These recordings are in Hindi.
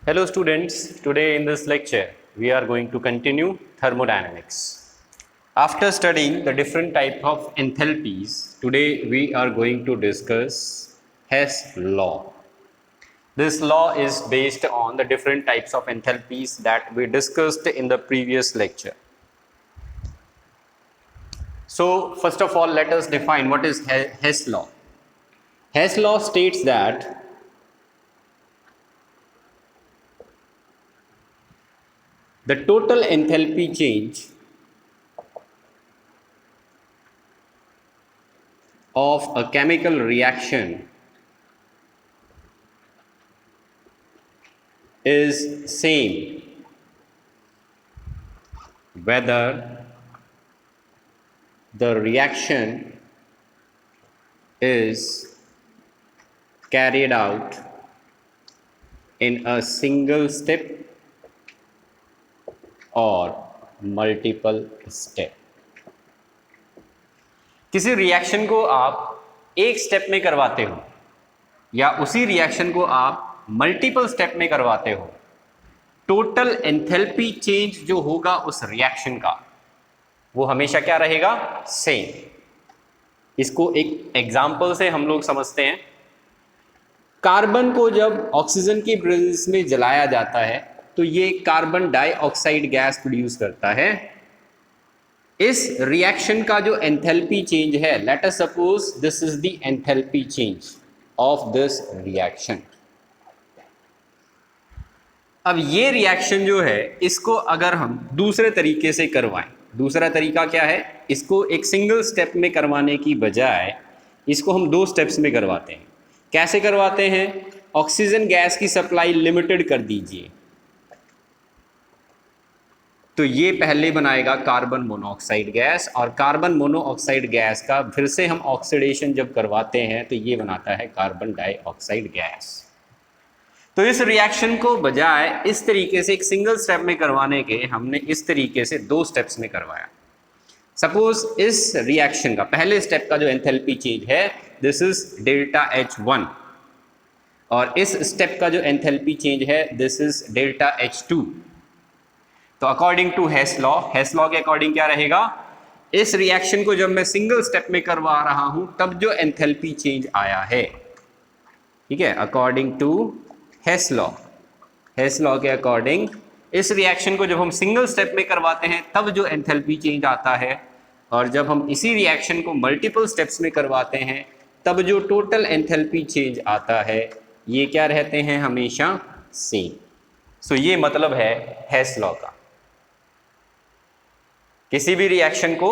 Hello students, today in this lecture we are going to continue thermodynamics. After studying the different type of enthalpies, today we are going to discuss Hess law. This law is based on the different types of enthalpies that we discussed in the previous lecture. So first of all, let us define what is Hess law. Hess law states that the total enthalpy change of a chemical reaction is same whether the reaction is carried out in a single step और मल्टीपल स्टेप. किसी रिएक्शन को आप एक स्टेप में करवाते हो या उसी रिएक्शन को आप मल्टीपल स्टेप में करवाते हो, टोटल एंथैल्पी चेंज जो होगा उस रिएक्शन का वो हमेशा क्या रहेगा? सेम. इसको एक एग्जांपल से हम लोग समझते हैं. कार्बन को जब ऑक्सीजन की प्रेजेंस में जलाया जाता है तो ये कार्बन डाइऑक्साइड गैस प्रोड्यूस करता है. इस रिएक्शन का जो एंथैल्पी चेंज है, let us suppose this is the enthalpy change of this reaction. अब ये रिएक्शन जो है इसको अगर हम दूसरे तरीके से करवाएं, दूसरा तरीका क्या है? इसको एक सिंगल स्टेप में करवाने की बजाय इसको हम दो स्टेप्स में करवाते हैं. कैसे करवाते हैं? ऑक्सीजन गैस की सप्लाई लिमिटेड कर दीजिए तो ये पहले बनाएगा कार्बन मोनोऑक्साइड गैस, और कार्बन मोनोऑक्साइड गैस का फिर से हम ऑक्सीडेशन जब करवाते हैं तो ये बनाता है कार्बन डाइऑक्साइड गैस. तो इस रिएक्शन को बजाय इस तरीके से एक सिंगल स्टेप में करवाने के हमने इस तरीके से दो स्टेप्स में करवाया. सपोज इस रिएक्शन का पहले स्टेप का जो एंथैल्पी चेंज है दिस इज डेल्टा H1 और इस स्टेप का जो एंथैल्पी चेंज है दिस इज डेल्टा H2. तो अकॉर्डिंग टू हेस लॉ के अकॉर्डिंग क्या रहेगा? इस रिएक्शन को जब मैं सिंगल स्टेप में करवा रहा हूं तब जो एंथैल्पी चेंज आया है, ठीक है, अकॉर्डिंग टू हेस लॉ के अकॉर्डिंग इस रिएक्शन को जब हम सिंगल स्टेप में करवाते हैं तब जो एंथैल्पी चेंज आता है, और जब हम इसी रिएक्शन को मल्टीपल स्टेप्स में करवाते हैं तब जो टोटल एंथैल्पी चेंज आता है ये क्या रहते हैं? हमेशा सेम. सो ये मतलब है हेस लॉ का. किसी भी रिएक्शन को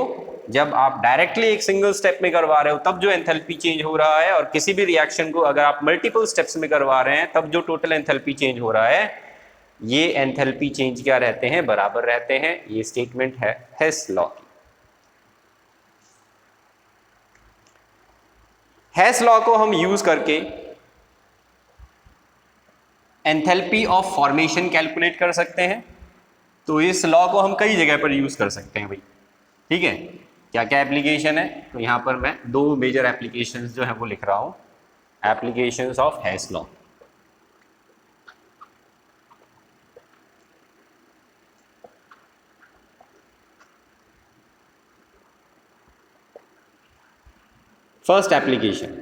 जब आप डायरेक्टली एक सिंगल स्टेप में करवा रहे हो तब जो एंथैल्पी चेंज हो रहा है, और किसी भी रिएक्शन को अगर आप मल्टीपल स्टेप्स में करवा रहे हैं तब जो टोटल एंथैल्पी चेंज हो रहा है, ये एंथैल्पी चेंज क्या रहते हैं? बराबर रहते हैं. ये स्टेटमेंट है हेस लॉ की. हेस लॉ को हम यूज करके एंथैल्पी ऑफ फॉर्मेशन कैलकुलेट कर सकते हैं. तो इस लॉ को हम कई जगह पर यूज कर सकते हैं भाई, ठीक है. क्या क्या एप्लीकेशन है? तो यहां पर मैं दो मेजर एप्लीकेशंस जो है वो लिख रहा हूं. Applications of Hess law. First application,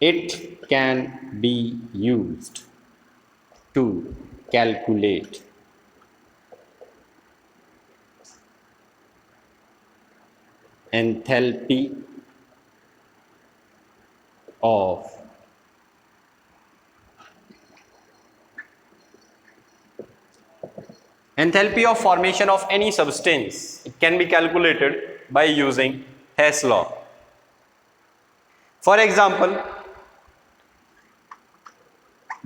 it can be used to calculate enthalpy of formation of any substance. It can be calculated by using Hess law. For example,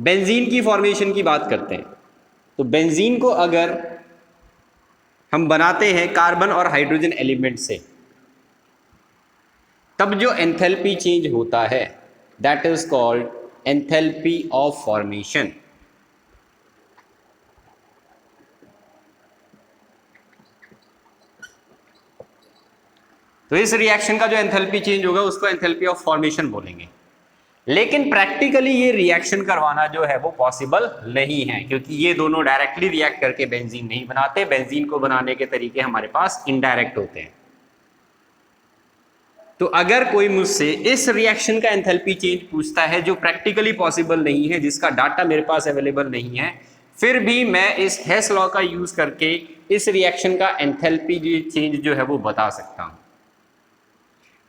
benzene की फॉर्मेशन की बात करते हैं तो बेंजीन को अगर हम बनाते हैं कार्बन और हाइड्रोजन एलिमेंट से तब जो एंथैल्पी चेंज होता है that is called enthalpy of formation. तो इस रिएक्शन का जो एंथैल्पी चेंज होगा उसको एंथैल्पी ऑफ फॉर्मेशन बोलेंगे. लेकिन प्रैक्टिकली ये रिएक्शन करवाना जो है वो पॉसिबल नहीं है, क्योंकि ये दोनों डायरेक्टली रिएक्ट करके बेंजीन नहीं बनाते। बेंजीन को बनाने के तरीके हमारे पास इनडायरेक्ट होते हैं। तो अगर कोई मुझसे इस रिएक्शन का एंथैल्पी चेंज पूछता है जो प्रैक्टिकली पॉसिबल नहीं है, जिसका डाटा मेरे पास अवेलेबल नहीं है, फिर भी मैं इस हेस लॉ का यूज करके इस रिएक्शन का एंथैल्पी चेंज जो है वो बता सकता हूं।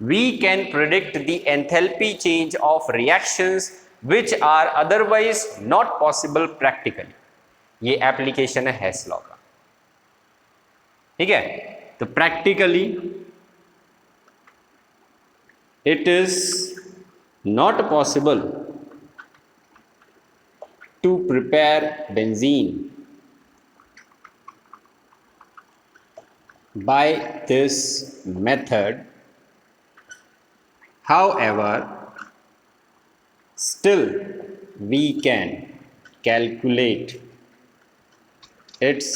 We can predict the enthalpy change of reactions which are otherwise not possible practically। ये एप्लीकेशन है हेस लॉ का, ठीक है। तो practically it is not possible to prepare benzene by this method, however still we can calculate its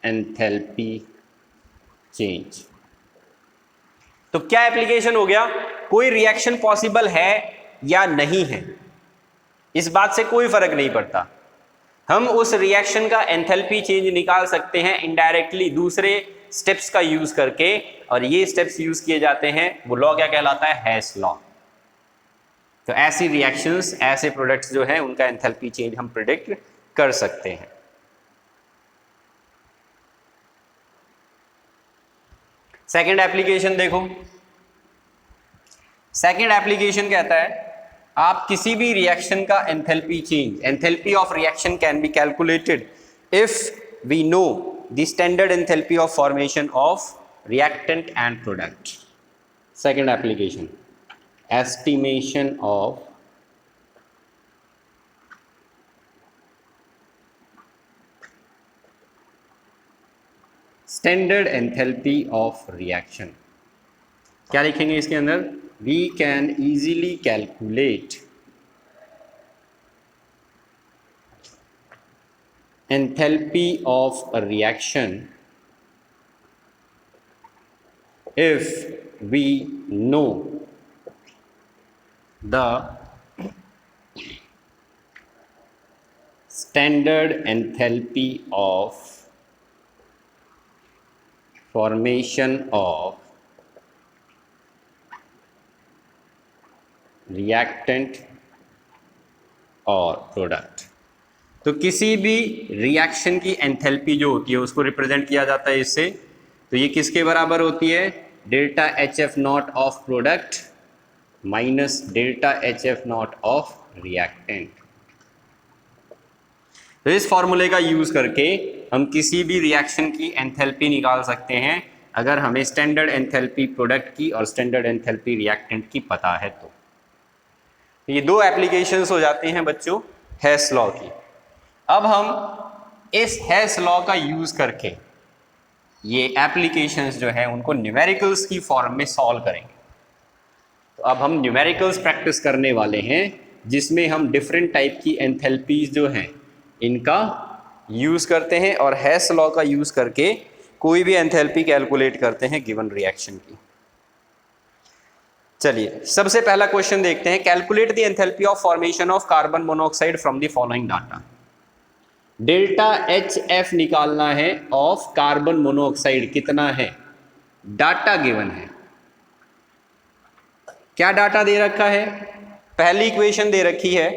enthalpy change। तो क्या एप्लीकेशन हो गया, कोई रिएक्शन पॉसिबल है या नहीं है, इस बात से कोई फर्क नहीं पड़ता। हम उस रिएक्शन का एंथैल्पी चेंज निकाल सकते हैं इनडायरेक्टली दूसरे स्टेप्स का यूज करके, और ये स्टेप्स यूज किए जाते हैं, वो लॉ क्या कहलाता है, हेस लॉ। तो ऐसी रिएक्शंस, ऐसे प्रोडक्ट्स जो हैं उनका एंथैल्पी चेंज हम प्रिडिक्ट कर सकते हैं। सेकंड एप्लीकेशन देखो। सेकंड एप्लीकेशन कहता है आप किसी भी रिएक्शन का enthalpy change, enthalpy of reaction can be calculated if we know the standard enthalpy of formation of reactant and product. Second application, estimation of standard enthalpy of reaction. क्या लिखेंगे इसके अंदर, we can easily calculate enthalpy of a reaction if we know the standard enthalpy of formation of reactant और प्रोडक्ट। तो किसी भी रिएक्शन की एंथैल्पी जो होती है उसको रिप्रेजेंट किया जाता है इससे। तो ये किसके बराबर होती है, delta H F not of product minus delta H F not of reactant. तो इस फॉर्मूले का यूज करके हम किसी भी रिएक्शन की एंथैल्पी निकाल सकते हैं अगर हमें स्टैंडर्ड एंथैल्पी प्रोडक्ट की और स्टैंडर्ड एंथैल्पी रिएक्टेंट की पता है। तो ये दो एप्लीकेशंस हो जाती हैं बच्चों हेस लॉ की। अब हम इस हेस लॉ का यूज करके ये एप्लीकेशंस जो है उनको न्यूमेरिकल्स की फॉर्म में सॉल्व करेंगे। तो अब हम न्यूमेरिकल्स प्रैक्टिस करने वाले हैं जिसमें हम डिफरेंट टाइप की एंथैल्पीज जो हैं इनका यूज करते हैं और हेस लॉ का यूज करके कोई भी एंथैल्पी कैलकुलेट करते हैं गिवन रिएक्शन की। चलिए सबसे पहला क्वेश्चन देखते हैं, calculate the enthalpy of formation of carbon monoxide from the following data. Delta H F निकालना है ऑफ कार्बन मोनोऑक्साइड, कितना है, डाटा गिवन है। क्या डाटा दे रखा है, पहली इक्वेशन दे रखी है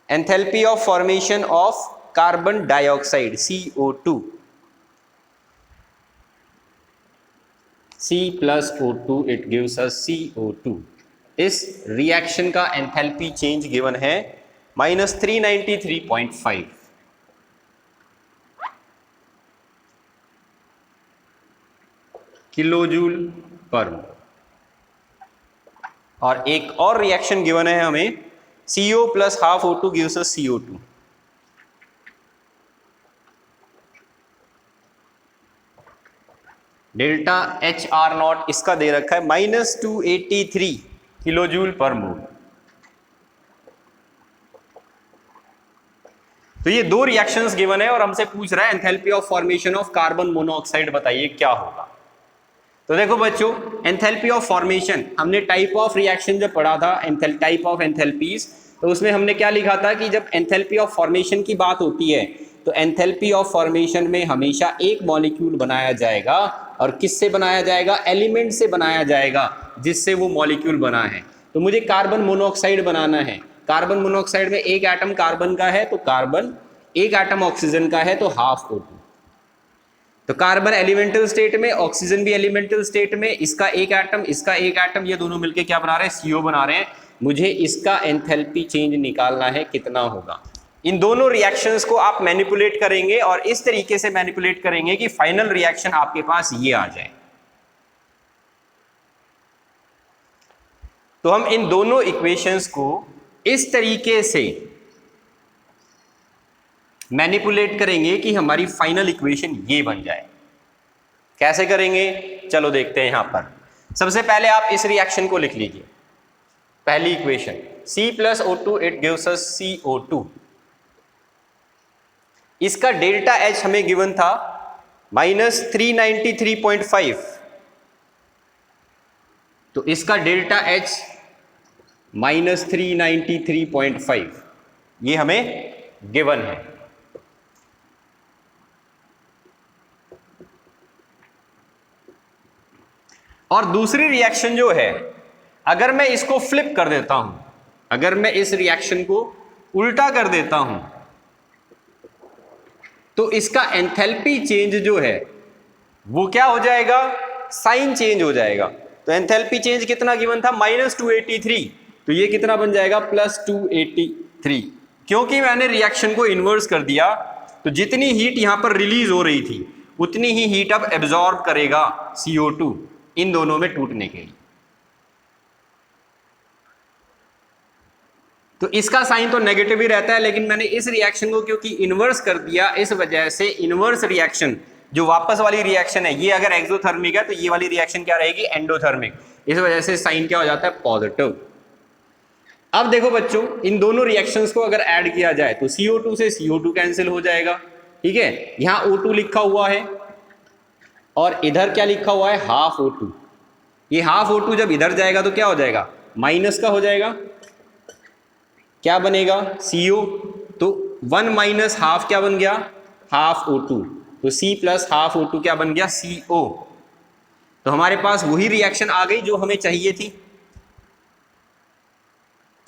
enthalpy of formation of carbon dioxide CO2, C plus O2 it gives us CO2। इस रिएक्शन का एंथैल्पी चेंज गिवन है -393.5 किलोजूल पर मोल। और एक और रिएक्शन गिवन है हमें CO plus half O2 gives us CO2। Delta H R not इसका दे रखा है -283 किलोजूल पर मोल। तो ये दो रिएक्शंस गिवन है और हमसे पूछ रहा है enthalpy of formation of carbon monoxide बताइए क्या होगा। तो देखो बच्चों, एंथैल्पी ऑफ फॉर्मेशन, हमने टाइप ऑफ रिएक्शन जब पढ़ा था, टाइप ऑफ एंथैल्पीज, तो उसमें हमने क्या लिखा था कि जब एंथैल्पी ऑफ फॉर्मेशन की बात होती है तो एंथैल्पी ऑफ फॉर्मेशन में हमेशा एक मॉलिक्यूल बनाया जाएगा, और किससे बनाया जाएगा? एलिमेंट से बनाया जाएगा जिससे वो मॉलिक्यूल बना है। तो मुझे कार्बन मोनोऑक्साइड बनाना है, कार्बन मोनोऑक्साइड में एक एटम कार्बन का है तो कार्बन, एक एटम ऑक्सीजन का है तो हाफ O2। तो कार्बन एलिमेंटल स्टेट में, ऑक्सीजन भी एलिमेंटल स्टेट में, इसका एक एटम, इसका एक एटम, ये दोनों मिलके क्या बना रहे हैं? CO बना रहे हैं। मुझे इसका एंथैल्पी चेंज निकालना है, कितना होगा। इन दोनों रिएक्शंस को आप मैनिपुलेट करेंगे और इस तरीके से मैनिपुलेट करेंगे कि फाइनल रिएक्शन आपके पास ये आ जाए। तो हम इन दोनों इक्वेशंस को इस तरीके से मैनिपुलेट करेंगे कि हमारी फाइनल इक्वेशन ये बन जाए। कैसे करेंगे? चलो देखते हैं। यहां पर सबसे पहले आप इस रिएक्शन को लिख लीजिए। पहली equation C + O2 it gives us CO2। इसका डेल्टा H हमें गिवन था -393.5, तो इसका डेल्टा H -393.5 ये हमें गिवन है। और दूसरी रिएक्शन जो है, अगर मैं इसको फ्लिप कर देता हूं, अगर मैं इस रिएक्शन को उल्टा कर देता हूं, तो इसका एंथैल्पी चेंज जो है वो क्या हो जाएगा? साइन चेंज हो जाएगा। तो एंथैल्पी चेंज कितना गिवन था? -283, तो ये कितना बन जाएगा? +283। क्योंकि मैंने रिएक्शन को इन्वर्स कर दिया, तो जितनी हीट यहां पर रिलीज हो रही थी उतनी ही हीट अब एब्जॉर्ब करेगा CO2 इन दोनों में टूटने के लिए। तो इसका साइन तो नेगेटिव ही रहता है, लेकिन मैंने इस रिएक्शन को क्योंकि इन्वर्स कर दिया, इस वजह से इन्वर्स रिएक्शन जो वापस वाली रिएक्शन है, ये अगर एक्सोथर्मिक है तो ये वाली रिएक्शन क्या रहेगी? एंडोथर्मिक। इस वजह से साइन क्या हो जाता है? पॉजिटिव। अब देखो बच्चों, इन दोनों रिएक्शंस को अगर ऐड किया जाए तो CO2 से CO2 कैंसिल हो जाएगा, ठीक है। यहां O2 लिखा हुआ है और इधर क्या लिखा हुआ है? Half O2। ये हाफ O2 जब इधर जाएगा तो क्या हो जाएगा? माइनस का हो जाएगा। क्या बनेगा? CO। तो 1 - हाफ क्या बन गया? Half O2। तो C + हाफ O2 क्या बन गया? CO। तो हमारे पास वही रिएक्शन आ गई जो हमें चाहिए थी।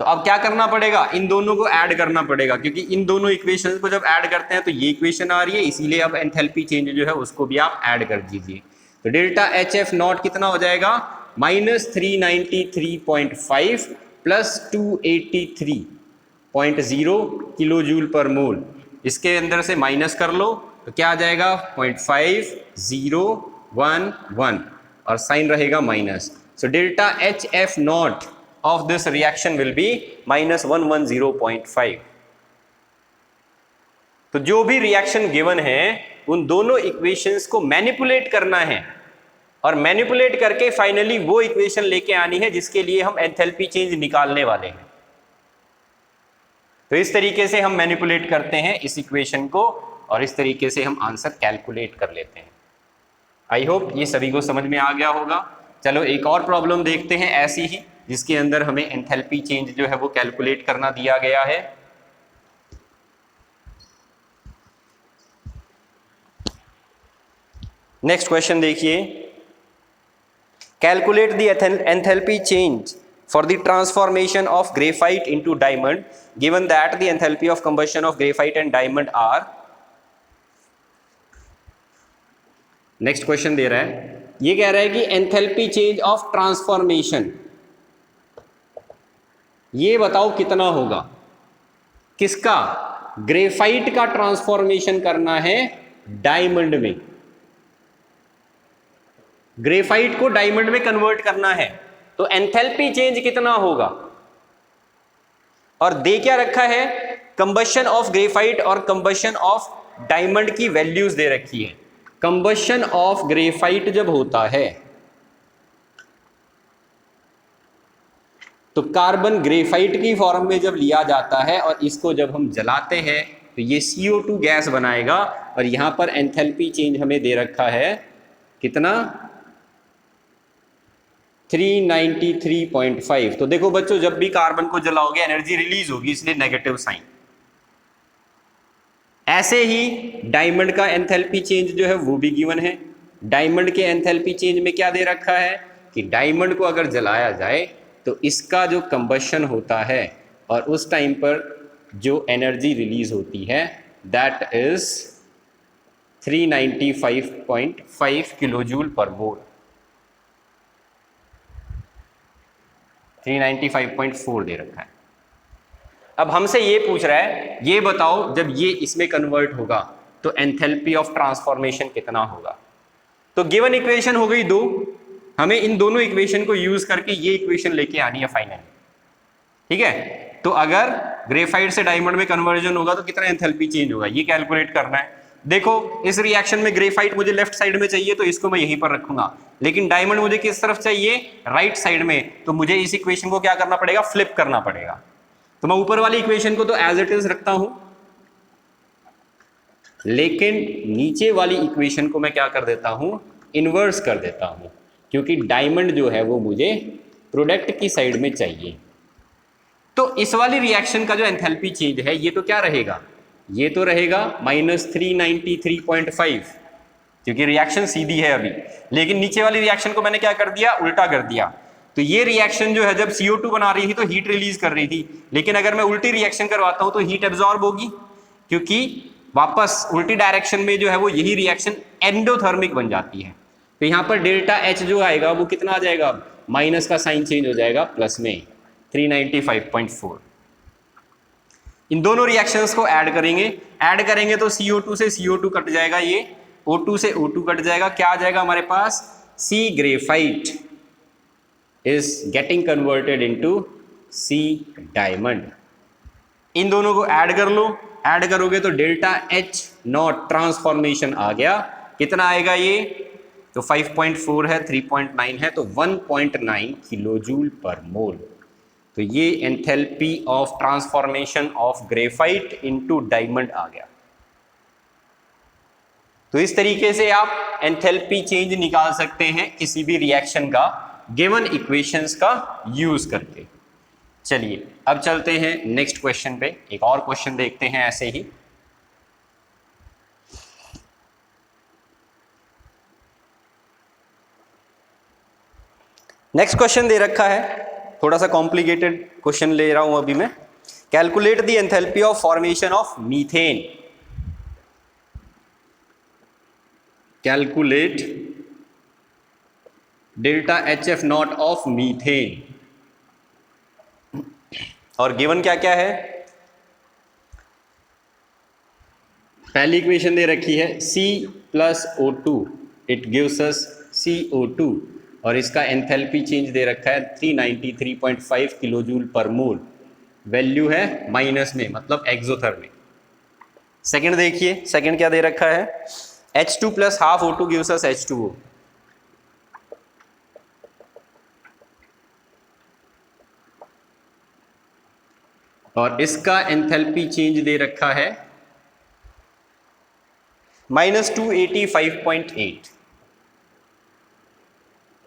तो अब क्या करना पड़ेगा? इन दोनों को ऐड करना पड़ेगा, क्योंकि इन दोनों इक्वेशंस को जब ऐड करते हैं तो ये इक्वेशन आ रही है, इसीलिए अब एंथैल्पी चेंज जो है उसको भी आप ऐड कर दीजिए। तो डेल्टा HF0 कितना हो जाएगा? -393.5 + 283.0 किलो जूल पर मोल। इसके अंदर से माइनस कर लो तो क्या आ जाएगा? 0.5011 और साइन रहेगा minus. So delta HF0 of this reaction will be -110.5। तो जो भी रिएक्शन गिवन है उन दोनों इक्वेशंस को मैनिपुलेट करना है, और मैनिपुलेट करके फाइनली वो इक्वेशन लेके आनी है जिसके लिए हम एंथैल्पी चेंज निकालने वाले हैं। तो इस तरीके से हम मैनिपुलेट करते हैं इस इक्वेशन को, और इस तरीके से हम आंसर कैलकुलेट कर लेते हैं। आई होप ये सभी को समझ में आ गया होगा। चलो एक और प्रॉब्लम देखते हैं ऐसी ही, जिसके अंदर हमें एंथैल्पी चेंज जो है वो कैलकुलेट करना दिया गया है। नेक्स्ट क्वेश्चन देखिए, calculate the enthalpy change for the transformation of graphite into diamond given that the enthalpy of combustion of graphite and diamond are. Next question दे रहा है, ये कह रहा है कि एंथैल्पी चेंज ऑफ ट्रांसफॉर्मेशन, ये बताओ कितना होगा। किसका? ग्रेफाइट का ट्रांसफॉर्मेशन करना है डायमंड में, ग्रेफाइट को डायमंड में कन्वर्ट करना है, तो एंथैल्पी चेंज कितना होगा। और दे क्या रखा है? कंबशन ऑफ ग्रेफाइट और कंबशन ऑफ डायमंड की वैल्यूज दे रखी है। कंबशन ऑफ ग्रेफाइट जब होता है तो कार्बन ग्रेफाइट की फॉर्म में जब लिया जाता है और इसको जब हम जलाते हैं तो ये CO2 गैस बनाएगा, और यहां पर एंथैल्पी चेंज हमें दे रखा है कितना? 393.5। तो देखो बच्चों, जब भी कार्बन को जलाओगे एनर्जी रिलीज होगी, इसलिए नेगेटिव साइन। ऐसे ही डायमंड का एंथैल्पी चेंज जो है वो भी गिवन है। डायमंड के एंथैल्पी चेंज में क्या दे रखा है कि डायमंड को अगर जलाया जाए तो इसका जो कंबशन होता है और उस टाइम पर जो एनर्जी रिलीज होती है दैट इज 395.5 किलोजूल पर मोल। 395.4 दे रखा है। अब हमसे ये पूछ रहा है, ये बताओ जब ये इसमें कन्वर्ट होगा तो एंथैल्पी ऑफ ट्रांसफॉर्मेशन कितना होगा। तो गिवन इक्वेशन हो गई दो, हमें इन दोनों इक्वेशन को यूज करके ये इक्वेशन लेके आनी है फाइनल। ठीक है, तो अगर ग्रेफाइट से डायमंड में कन्वर्जन होगा तो कितना एंथैल्पी चेंज होगा ये कैलकुलेट करना है। देखो इस रिएक्शन में ग्रेफाइट मुझे लेफ्ट साइड में चाहिए तो इसको मैं यहीं पर रखूंगा, लेकिन डायमंड मुझे किस तरफ चाहिए, राइट साइड में, तो मुझे इस इक्वेशन को क्या करना पड़ेगा, फ्लिप करना पड़ेगा। तो मैं ऊपर वाली इक्वेशन को तो एज इट इज रखता हूं, लेकिन नीचे वाली इक्वेशन को मैं क्या कर देता हूं, इन्वर्स कर देता हूं, क्योंकि डायमंड जो है वो मुझे प्रोडक्ट की साइड में चाहिए। तो इस वाली रिएक्शन का जो एंथैल्पी चेंज है ये तो क्या रहेगा, ये तो रहेगा -393.5, क्योंकि रिएक्शन सीधी है अभी। लेकिन नीचे वाली रिएक्शन को मैंने क्या कर दिया, उल्टा कर दिया। तो ये रिएक्शन जो है जब CO2 बना रही थी तो हीट रिलीज कर रही थी, लेकिन अगर मैं उल्टी रिएक्शन करवाता हूं तो हीट एब्जॉर्ब होगी, क्योंकि वापस उल्टी डायरेक्शन में जो है वो यही रिएक्शन एंडोथर्मिक बन जाती है। तो यहां पर डेल्टा H जो आएगा वो कितना आ जाएगा, माइनस का साइन चेंज हो जाएगा प्लस में 395.4। इन दोनों रिएक्शंस को ऐड करेंगे तो CO2 से CO2 कट जाएगा, ये O2 से O2 कट जाएगा, क्या आ जाएगा हमारे पास, C graphite is getting converted into C diamond। इन दोनों को ऐड कर लो, ऐड करोगे तो डेल्टा H नॉट ट्रांसफॉर्मेशन आ गया, कितना आएगा ये, तो 5.4 है, 3.9 है, तो 1.9 किलोजूल पर मोल। तो ये enthalpy of transformation of graphite into diamond आ गया। तो इस तरीके से आप एंथैल्पी चेंज निकाल सकते हैं किसी भी रिएक्शन का गिवन इक्वेशंस का यूज करके। चलिए अब चलते हैं नेक्स्ट क्वेश्चन पे, एक और क्वेश्चन देखते हैं ऐसे ही। नेक्स्ट क्वेश्चन दे रखा है, थोड़ा सा कॉम्प्लिकेटेड क्वेश्चन ले रहा हूं अभी मैं। Calculate the enthalpy of formation of methane. Calculate delta HF not of methane. और गिवन क्या क्या है, पहली इक्वेशन दे रखी है C plus O2 it gives us CO2, और इसका एंथैल्पी चेंज दे रखा है 393.5 किलोजूल पर मोल, वैल्यू है माइनस में, मतलब एक्सोथर्मिक। सेकंड देखिए, सेकंड क्या दे रखा है, H2 plus half O2 gives us H2O। और इसका एंथैल्पी चेंज दे रखा है -285.8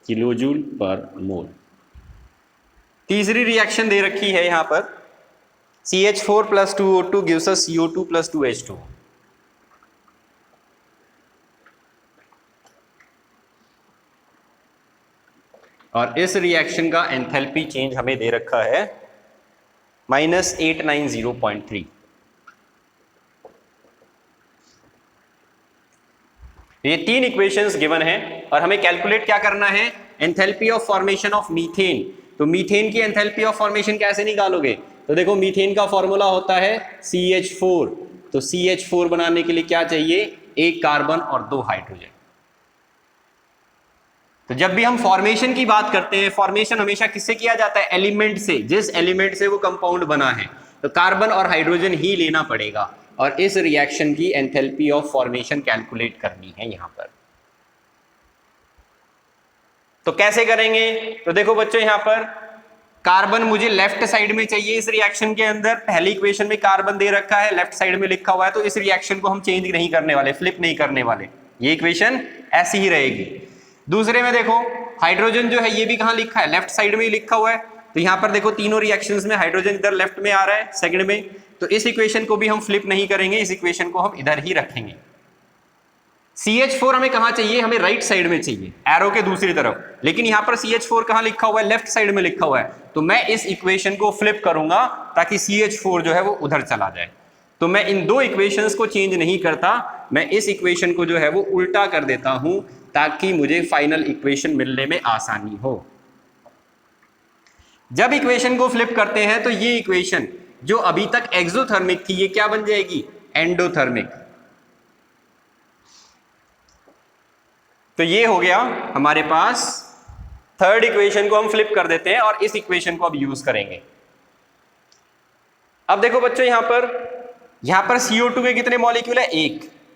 किलोजूल पर मोल। तीसरी रिएक्शन दे रखी है यहां पर, CH4 plus 2O2 gives us CO2 plus 2H2। और इस रिएक्शन का एंथैल्पी चेंज हमें दे रखा है -890.3। ये तीन इक्वेशंस गिवन हैं और हमें कैलकुलेट क्या करना है, enthalpy of formation of methane. तो मीथेन की एंथैल्पी ऑफ फॉर्मेशन कैसे निकालोगे, तो देखो मीथेन का फॉर्मूला होता है CH4। तो CH4 बनाने के लिए क्या चाहिए, एक कार्बन और 2 हाइड्रोजन। तो जब भी हम फॉर्मेशन की बात करते हैं, फॉर्मेशन हमेशा किससे किया जाता है, एलिमेंट से, जिस एलिमेंट से वो कंपाउंड बना है, तो कार्बन और हाइड्रोजन ही लेना पड़ेगा। और इस रिएक्शन की एंथैल्पी ऑफ फॉर्मेशन कैलकुलेट करनी है यहां पर। तो कैसे करेंगे, तो देखो बच्चों यहां पर कार्बन मुझे लेफ्ट साइड में चाहिए इस रिएक्शन के अंदर, पहली इक्वेशन में कार्बन दे रखा है, लेफ्ट साइड में लिखा हुआ है, तो इस रिएक्शन को हम चेंज नहीं करने वाले, फ्लिप नहीं करने वाले, ये इक्वेशन ऐसी ही रहेगी। दूसरे में देखो हाइड्रोजन जो है ये भी कहाँ लिखा है, लेफ्ट साइड में ही लिखा हुआ है, तो यहाँ पर देखो तीनों रिएक्शंस में हाइड्रोजन इधर लेफ्ट में आ रहा है सेकंड में, तो इस इक्वेशन को भी हम फ्लिप नहीं करेंगे, इस इक्वेशन को हम इधर ही रखेंगे। CH4 हमें कहाँ चाहिए, हमें राइट साइड में चाहिए, एरो के दूसरी तरफ, लेकिन यहाँ पर CH4 कहाँ लिखा हुआ है, लेफ्ट साइड में लिखा हुआ है, तो मैं इस इक्वेशन को फ्लिप करूंगा ताकि CH4 जो है वो उधर चला जाए। तो मैं इन दो इक्वेशंस को चेंज नहीं करता, मैं इस इक्वेशन को जो है वो उल्टा कर देता हूं ताकि मुझे फाइनल इक्वेशन मिलने में आसानी हो। जब इक्वेशन को फ्लिप करते हैं तो ये इक्वेशन जो अभी तक एक्सोथर्मिक थी ये क्या बन जाएगी, एंडोथर्मिक। तो ये हो गया हमारे पास, थर्ड इक्वेशन को हम फ्लिप कर देते हैं और इस इक्वेशन को अब यूज करेंगे। अब देखो बच्चों यहां पर CO2 के कितने मॉलिक्यूल है,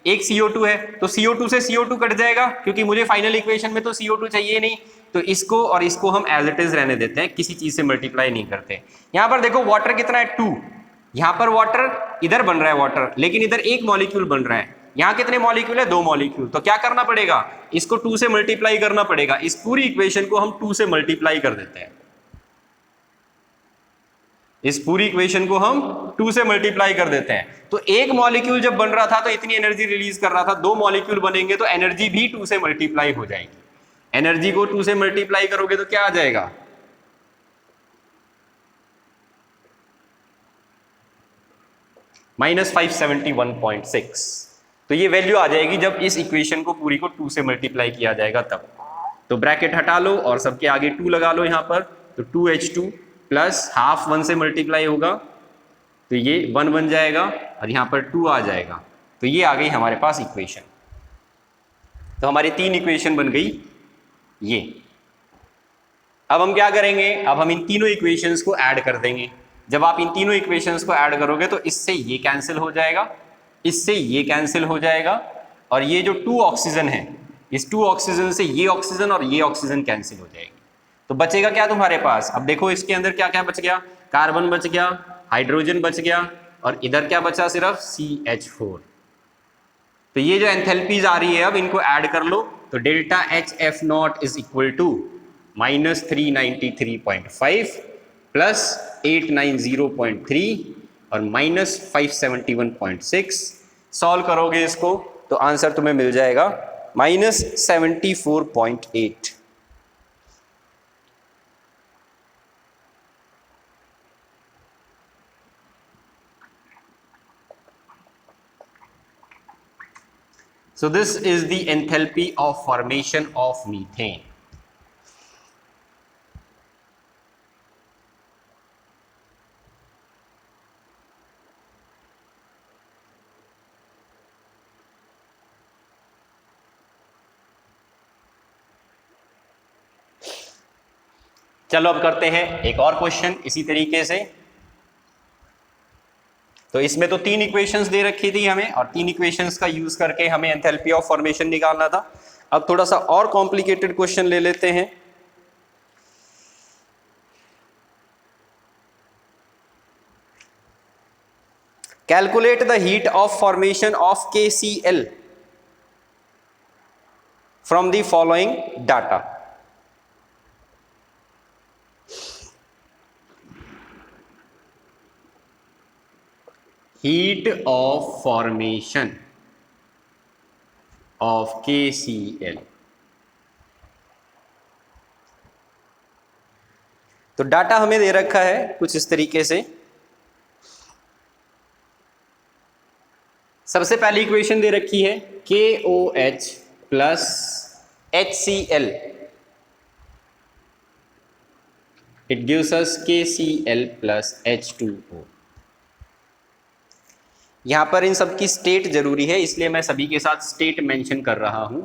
एक CO2 है, तो CO2 से CO2 कट जाएगा क्योंकि मुझे फाइनल इक्वेशन में तो CO2 चाहिए नहीं, तो इसको और इसको हम एज इट इज रहने देते हैं, किसी चीज से मल्टीप्लाई नहीं करते। यहां पर देखो वाटर कितना है, 2, यहां पर वाटर इधर बन रहा है वाटर, लेकिन इधर एक मॉलिक्यूल बन रहा है, यहां कितने मॉलिक्यूल है, 2 मॉलिक्यूल, तो क्या करना पड़ेगा, इसको 2 से मल्टीप्लाई करना पड़ेगा, इस पूरी इक्वेशन को हम 2 से मल्टीप्लाई कर देते हैं, इस पूरी इक्वेशन को हम 2 से मल्टीप्लाई कर देते हैं। तो एक मॉलिक्यूल जब बन रहा था तो इतनी एनर्जी रिलीज कर रहा था, 2 मॉलिक्यूल बनेंगे तो एनर्जी भी 2 से मल्टीप्लाई हो जाएगी, एनर्जी को 2 से मल्टीप्लाई करोगे तो क्या आ जाएगा, -571.6, तो ये वैल्यू आ जाएगी जब इस इक्वेशन को पूरी को 2 से मल्टीप्लाई किया जाएगा तब। तो ब्रैकेट हटा लो और सबके आगे 2 लगा लो यहां पर, तो 2H2 प्लस हाफ 1 से मल्टीप्लाई होगा तो ये 1 बन जाएगा और यहां पर 2 आ जाएगा, तो ये आ गई हमारे पास इक्वेशन। तो हमारी 3 इक्वेशन बन गई ये। अब हम क्या करेंगे, अब हम इन तीनों इक्वेशंस को ऐड कर देंगे। जब आप इन तीनों इक्वेशंस को ऐड करोगे तो इससे ये कैंसिल हो जाएगा, इससे ये कैंसिल हो जाएगा, और ये जो 2 ऑक्सीजन है, इस 2 ऑक्सीजन से ये ऑक्सीजन और ये ऑक्सीजन कैंसिल हो जाएगी। तो बचेगा क्या तुम्हारे पास, अब देखो इसके अंदर क्या क्या बच गया, कार्बन बच गया, हाइड्रोजन बच गया, और इधर क्या बचा, सिर्फ CH4। तो ये जो एंथैल्पीज आ रही है अब इनको ऐड कर लो, तो delta HF0 is equal to -393.5 plus 890.3 और -571.6। सॉल्व करोगे इसको तो आंसर तुम्हें मिल जाएगा -74.8। So this is the enthalpy of formation of methane. चलो अब करते हैं एक और क्वेश्चन इसी तरीके से। तो इसमें तो 3 इक्वेशंस दे रखी थी हमें, और 3 इक्वेशंस का यूज करके हमें एंथैल्पी ऑफ फॉर्मेशन निकालना था। अब थोड़ा सा और कॉम्प्लिकेटेड क्वेश्चन ले लेते हैं। Calculate the heat of formation of KCl from the following data. heat of formation of KCl। तो डाटा हमें दे रखा है कुछ इस तरीके से। सबसे पहली इक्वेशन दे रखी है KOH plus HCl, it gives us KCl plus H2O। यहां पर इन सब की स्टेट जरूरी है, इसलिए मैं सभी के साथ स्टेट मेंशन कर रहा हूं।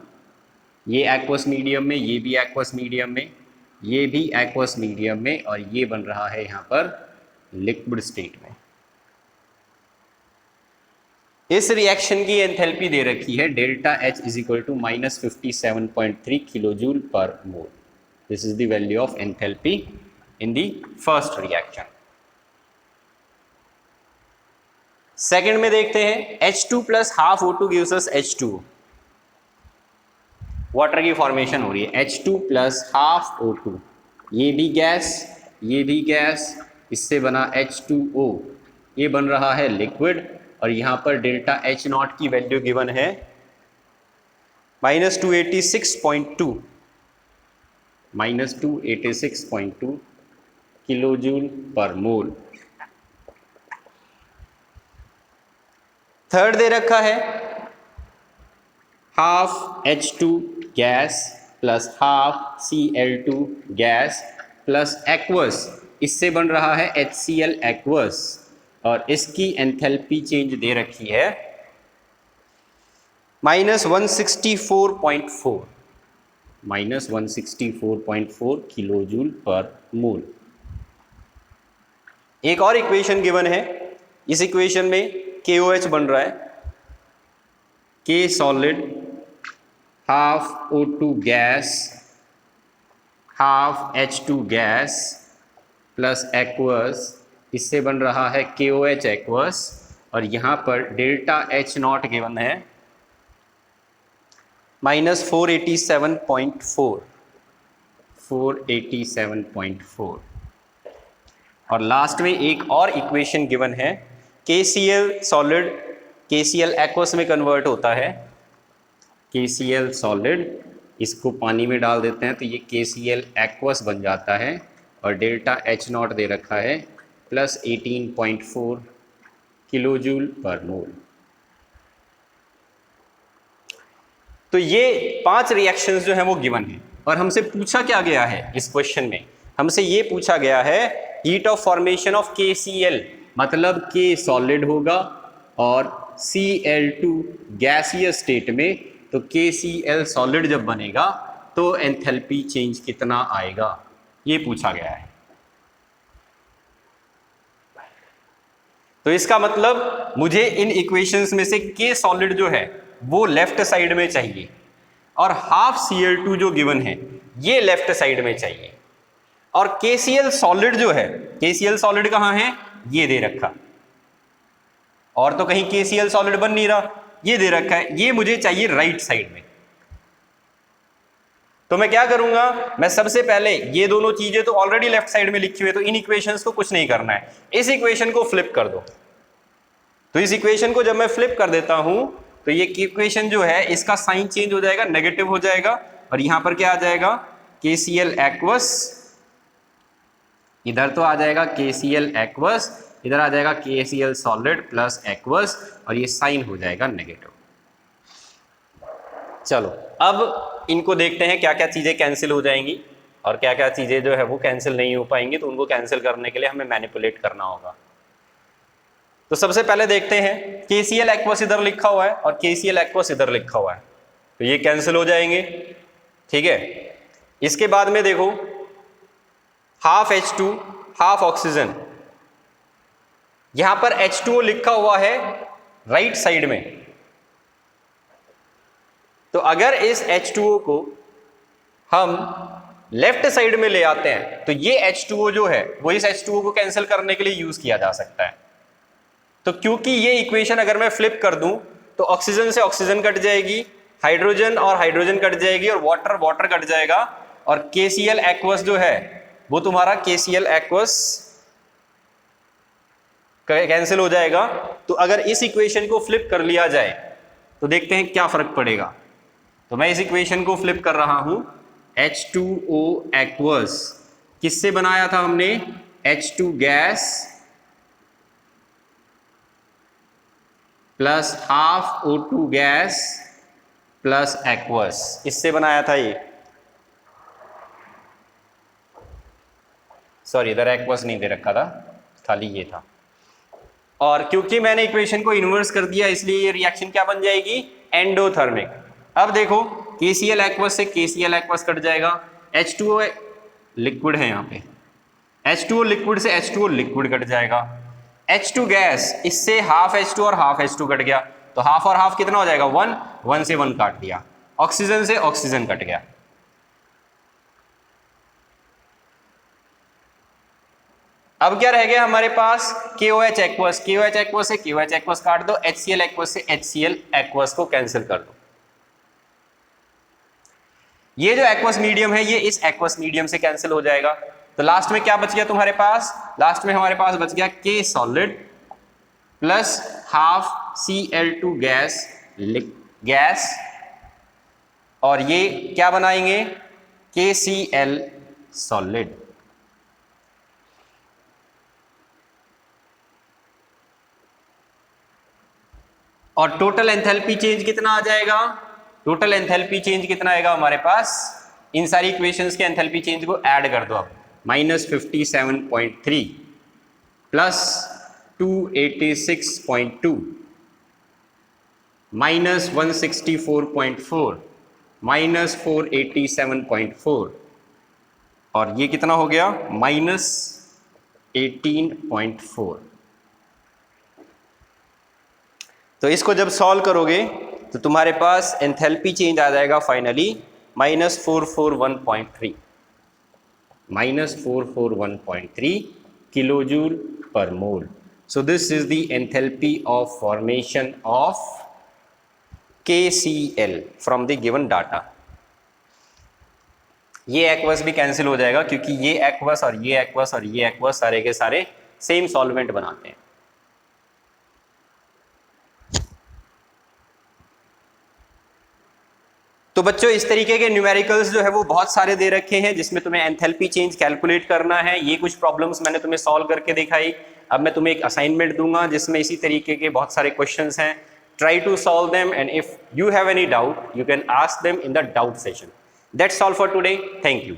ये एक्वस मीडियम में, ये भी एक्वस मीडियम में, ये भी एक्वस मीडियम में, और ये बन रहा है यहां पर लिक्विड स्टेट में। इस रिएक्शन की एंथैल्पी दे रखी है delta H is equal to -57.3 kilojoule per mole. This is the value of enthalpy in the first reaction. Second में देखते हैं H2 plus half O2 gives us H2O। Water की फॉर्मेशन हो रही है, H2 प्लस हाफ O2, ये भी गैस, इससे बना H2O, ये बन रहा है लिक्विड, और यहाँ पर डेल्टा H नॉट की वैल्यू गिवन है -286.2 किलोजूल पर मोल। थर्ड दे रखा है half H2 gas plus half Cl2 gas plus aqueous, इससे बन रहा है HCl एक्वस, और इसकी एंथैल्पी चेंज दे रखी है -164.4 किलोजूल पर मोल। एक और इक्वेशन गिवन है, इस इक्वेशन में KOH बन रहा है, K solid half O2 gas half H2 gas plus aqueous, इससे बन रहा है KOH एक्वस, और यहाँ पर डेल्टा H नॉट गिवन है -487.4, और लास्ट में एक और इक्वेशन गिवन है, KCl सॉलिड KCl एक्वस में कन्वर्ट होता है, KCl सॉलिड, इसको पानी में डाल देते हैं तो ये KCl एक्वस बन जाता है, और डेल्टा H नॉट दे रखा है +18.4 किलोजूल पर मोल। तो ये 5 रिएक्शंस जो हैं वो गिवन है, और हमसे पूछा क्या गया है इस क्वेश्चन में, हमसे ये पूछा गया है heat of formation of KCl, मतलब K सॉलिड होगा और Cl2 गैसियस स्टेट में, तो KCl सॉलिड जब बनेगा तो एंथैल्पी चेंज कितना आएगा, ये पूछा गया है। तो इसका मतलब मुझे इन इक्वेशंस में से K सॉलिड जो है वो लेफ्ट साइड में चाहिए, और हाफ Cl2 जो गिवन है ये लेफ्ट साइड में चाहिए, और KCl सॉलिड जो है, KCl सॉलिड कहाँ है, ये दे रखा, और तो कहीं KCl सॉलिड बन नहीं रहा, ये दे रखा है, ये मुझे चाहिए राइट साइड में। तो मैं क्या करूंगा, मैं सबसे पहले ये दोनों चीजें तो ऑलरेडी लेफ्ट साइड में लिखी हुई है, तो इन इक्वेशंस को कुछ नहीं करना है, इस इक्वेशन को फ्लिप कर दो। तो इस इक्वेशन को जब मैं फ्लिप कर देता हूं तो ये इक्वेशन जो है इसका साइन चेंज हो जाएगा, नेगेटिव हो जाएगा, और यहां पर क्या आ जाएगा, KCl एक्वस, इधर तो आ जाएगा KCl एक्वस, इधर आ जाएगा KCl सॉलिड प्लस एक्वस, और ये साइन हो जाएगा नेगेटिव। चलो अब इनको देखते हैं क्या क्या चीजें कैंसिल हो जाएंगी और क्या क्या चीजें जो है वो कैंसिल नहीं हो पाएंगी, तो उनको कैंसिल करने के लिए हमें मैनिपुलेट करना होगा। तो सबसे पहले देखते हैं KCl एक्वस इधर लिखा हुआ है और KCl एक्वस इधर लिखा हुआ है, तो ये कैंसिल हो जाएंगे, ठीक है। इसके बाद में देखो हाफ H2 हाफ ऑक्सीजन, यहां पर H2O लिखा हुआ है राइट साइड में, तो अगर इस H2O को हम लेफ्ट साइड में ले आते हैं तो ये H2O जो है वो इस H2O को कैंसिल करने के लिए यूज किया जा सकता है। तो क्योंकि ये इक्वेशन अगर मैं फ्लिप कर दूं तो ऑक्सीजन से ऑक्सीजन कट जाएगी, हाइड्रोजन और हाइड्रोजन कट जाएगी, और वाटर वाटर कट जाएगा, और KCl एक्वस जो है वो तुम्हारा KCl एक्वस कैंसिल हो जाएगा। तो अगर इस इक्वेशन को फ्लिप कर लिया जाए तो देखते हैं क्या फर्क पड़ेगा। तो मैं इस इक्वेशन को फ्लिप कर रहा हूं, H2O एक्वस किससे बनाया था हमने, H2 gas plus half O2 gas plus aqueous, इससे बनाया था ये, सॉरी इधर एक्वस नहीं दे रखा था, खाली ये था, और क्योंकि मैंने इक्वेशन को इन्वर्स कर दिया इसलिए ये रिएक्शन क्या बन जाएगी, एंडोथर्मिक। अब देखो KCl एक्वस से KCl एक्वस कट जाएगा, H2O लिक्विड है यहाँ पे, H2O लिक्विड से H2O लिक्विड कट जाएगा, H2 गैस इससे हाफ H2 और हाफ H2 कट गया, तो हाफ और हाफ कितना हो जाएगा 1, 1 से 1 काट दिया, ऑक्सीजन से ऑक्सीजन कट गया। अब क्या रह गया हमारे पास, KOH एक्वस, KOH एक्वस से KOH एक्वस काट दो, HCl एक्वस से HCl एक्वस को कैंसिल कर दो। ये जो एक्वस मीडियम है ये इस एक्वस मीडियम से कैंसिल हो जाएगा, तो लास्ट में क्या बच गया तुम्हारे पास, लास्ट में हमारे पास बच गया K solid plus half Cl2 gas, और ये क्या बनाएंगे, KCl सॉलिड। और टोटल एंथैल्पी चेंज कितना आ जाएगा, टोटल एंथैल्पी चेंज कितना आएगा हमारे पास, इन सारी इक्वेशंस के एंथैल्पी चेंज को ऐड कर दो आप, -57.3 प्लस 286.2 -164.4 -487.4 और ये कितना हो गया, -18.4। तो इसको जब सॉल्व करोगे तो तुम्हारे पास एंथैल्पी चेंज आ जाएगा finally -441.3 kilojoule per mole. So this is the enthalpy of formation of KCl from the given data. ये एक्वस भी कैंसिल हो जाएगा क्योंकि ये एक्वस और ये एक्वस और ये एक्वस सारे के सारे सेम सॉल्वेंट बनाते हैं। तो बच्चों इस तरीके के न्यूमेरिकल्स जो है वो बहुत सारे दे रखे हैं जिसमें तुम्हें एंथैल्पी चेंज कैलकुलेट करना है। ये कुछ प्रॉब्लम्स मैंने तुम्हें सॉल्व करके दिखाई। अब मैं तुम्हें एक असाइनमेंट दूंगा जिसमें इसी तरीके के बहुत सारे क्वेश्चंस हैं। Try to solve them and if you have any doubt you can ask them in the doubt session. That's all for today. Thank you.